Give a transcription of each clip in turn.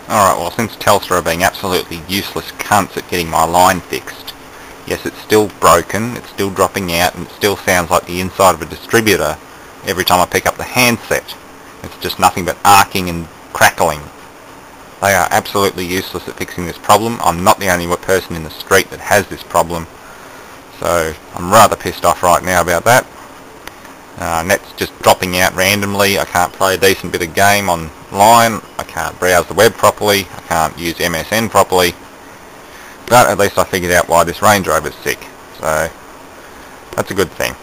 Alright, well, since Telstra are being absolutely useless cunts at getting my line fixed, yes, it's still broken, it's still dropping out, and it still sounds like the inside of a distributor every time I pick up the handset. It's just nothing but arcing and crackling. They are absolutely useless at fixing this problem. I'm not the only person in the street that has this problem, so I'm rather pissed off right now about that. Net's just dropping out randomly. I can't play a decent bit of game online. I can't browse the web properly. I can't use MSN properly. But at least I figured out why this Range Rover's sick. So that's a good thing.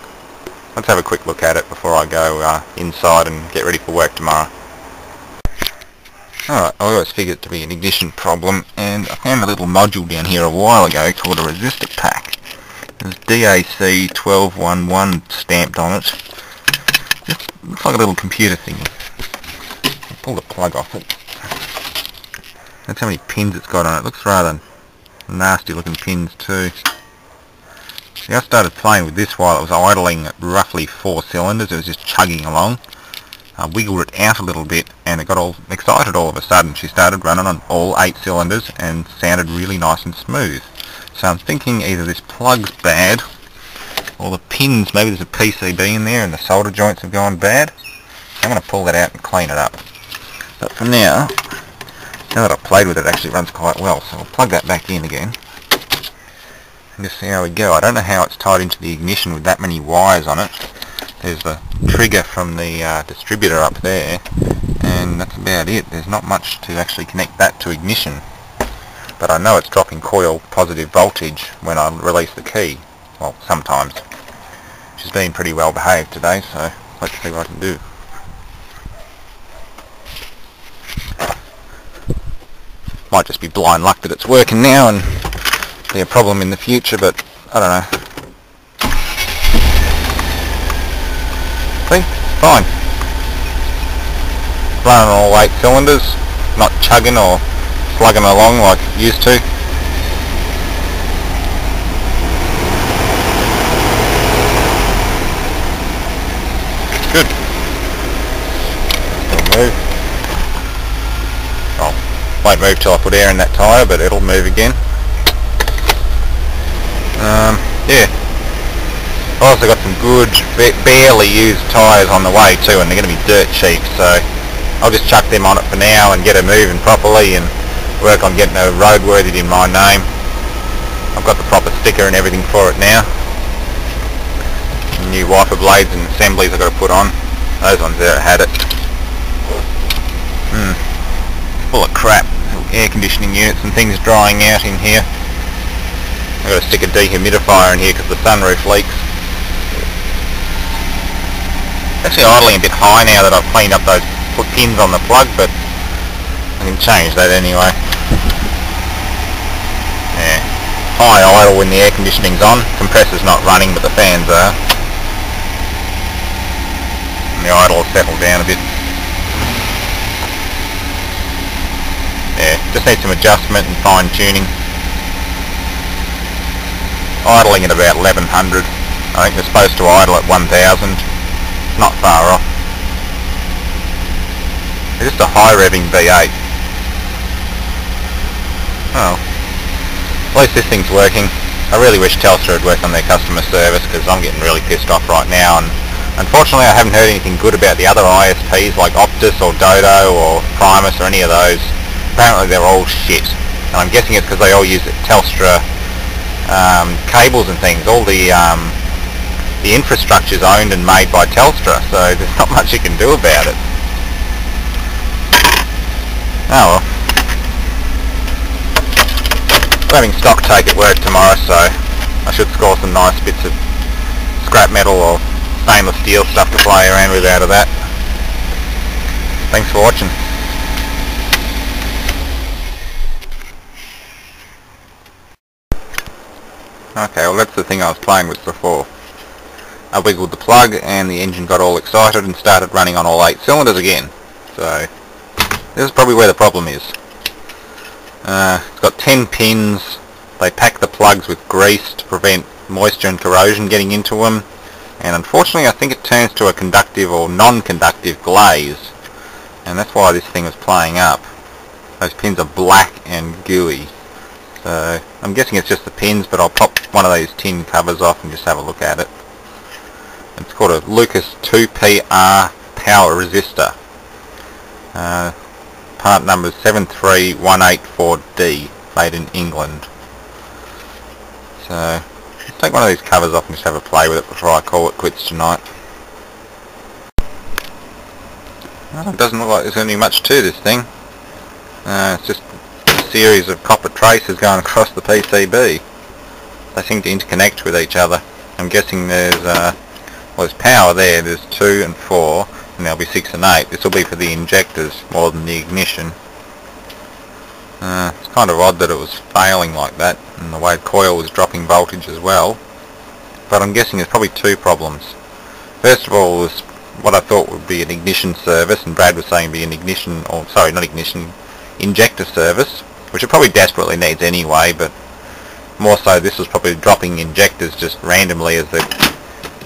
Let's have a quick look at it before I go inside and get ready for work tomorrow. Alright, I always figured it to be an ignition problem, and I found a little module down here a while ago called a resistor pack. There's DAC 1211 stamped on it. Just looks like a little computer thing. I'll pull the plug off it. That's how many pins it's got on it. Looks rather nasty looking pins too. See, I started playing with this while it was idling at roughly 4 cylinders. It was just chugging along. I wiggled it out a little bit and it got all excited all of a sudden. She started running on all 8 cylinders and sounded really nice and smooth. So I'm thinking either this plug's bad or the pins, maybe there's a PCB in there and the solder joints have gone bad. I'm going to pull that out and clean it up. But for now that I've played with it, it actually runs quite well. So I'll plug that back in again and just see how we go. I don't know how it's tied into the ignition with that many wires on it. There's the trigger from the distributor up there, and that's about it. There's not much to actually connect that to ignition. But I know it's dropping coil positive voltage when I release the key. Well, sometimes. She's been pretty well behaved today, so let's see what I can do. Might just be blind luck that it's working now and be a problem in the future, but I don't know. See? Fine. Running on all 8 cylinders, not chugging or slugging along like it used to. Good. It'll move. Oh, won't move till I put air in that tyre, but it'll move again. Yeah. I've also got some good, barely used tyres on the way too, and they're going to be dirt cheap, so I'll just chuck them on it for now and get her moving properly and work on getting her roadworthy in my name. I've got the proper sticker and everything for it now. New wiper blades and assemblies I've got to put on. Those ones there had it. Full of crap. Air conditioning units and things drying out in here. I've got to stick a dehumidifier in here because the sunroof leaks. Actually idling a bit high now that I've cleaned up those pins on the plug, but I can change that anyway. Yeah, high idle when the air conditioning's on. Compressor's not running, but the fans are. And the idle will settle down a bit. Yeah, just need some adjustment and fine tuning. Idling at about 1100. I think they're supposed to idle at 1000. Not far off. It's just a high revving V8. Oh, at least this thing's working. I really wish Telstra had worked on their customer service because I'm getting really pissed off right now, and unfortunately I haven't heard anything good about the other ISPs like Optus or Dodo or Primus or any of those. Apparently they're all shit, and I'm guessing it's because they all use Telstra cables and things. All the infrastructure's owned and made by Telstra, so there's not much you can do about it. Oh well. I'm having stock take at work tomorrow, so I should score some nice bits of scrap metal or stainless steel stuff to play around with out of that. Thanks for watching. Okay, well that's the thing I was playing with before. I wiggled the plug and the engine got all excited and started running on all 8 cylinders again. So this is probably where the problem is. It's got 10 pins. They pack the plugs with grease to prevent moisture and corrosion getting into them, and unfortunately I think it turns to a conductive or non-conductive glaze, and that's why this thing was playing up. Those pins are black and gooey. So I'm guessing it's just the pins, but I'll pop one of these tin covers off and just have a look at it. It's called a Lucas 2PR power resistor. Part number is 73184D, made in England. So let's take one of these covers off and just have a play with it before I call it quits tonight. Well, it doesn't look like there's anything much to this thing. It's just a series of copper traces going across the PCB. They seem to interconnect with each other. I'm guessing there's power there, there's 2 and 4, and there'll be 6 and 8. This will be for the injectors more than the ignition. It's kind of odd that it was failing like that, and the way the coil was dropping voltage as well. But I'm guessing there's probably 2 problems. First of all was what I thought would be an ignition service, and Brad was saying it'd be an ignition, or sorry, not ignition, injector service, which it probably desperately needs anyway, but more so this was probably dropping injectors just randomly as the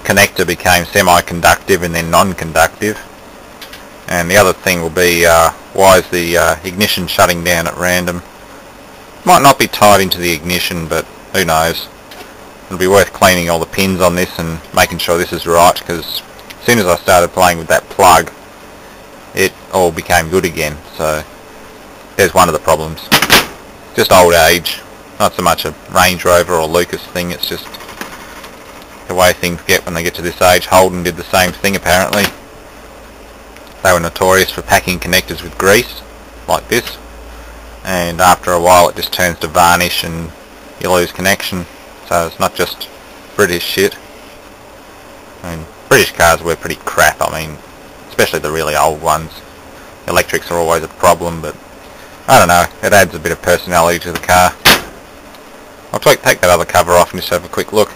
connector became semi-conductive and then non-conductive. And the other thing will be why is the ignition shutting down at random. Might not be tied into the ignition, but who knows. It'll be worth cleaning all the pins on this and making sure this is right, because as soon as I started playing with that plug it all became good again. So there's one of the problems. Just old age, not so much a Range Rover or Lucas thing, it's just the way things get when they get to this age. Holden did the same thing apparently. They were notorious for packing connectors with grease, like this, and after a while it just turns to varnish and you lose connection. So it's not just British shit. I mean, British cars were pretty crap, I mean, especially the really old ones. Electrics are always a problem, but I don't know, it adds a bit of personality to the car. I'll take that other cover off and just have a quick look.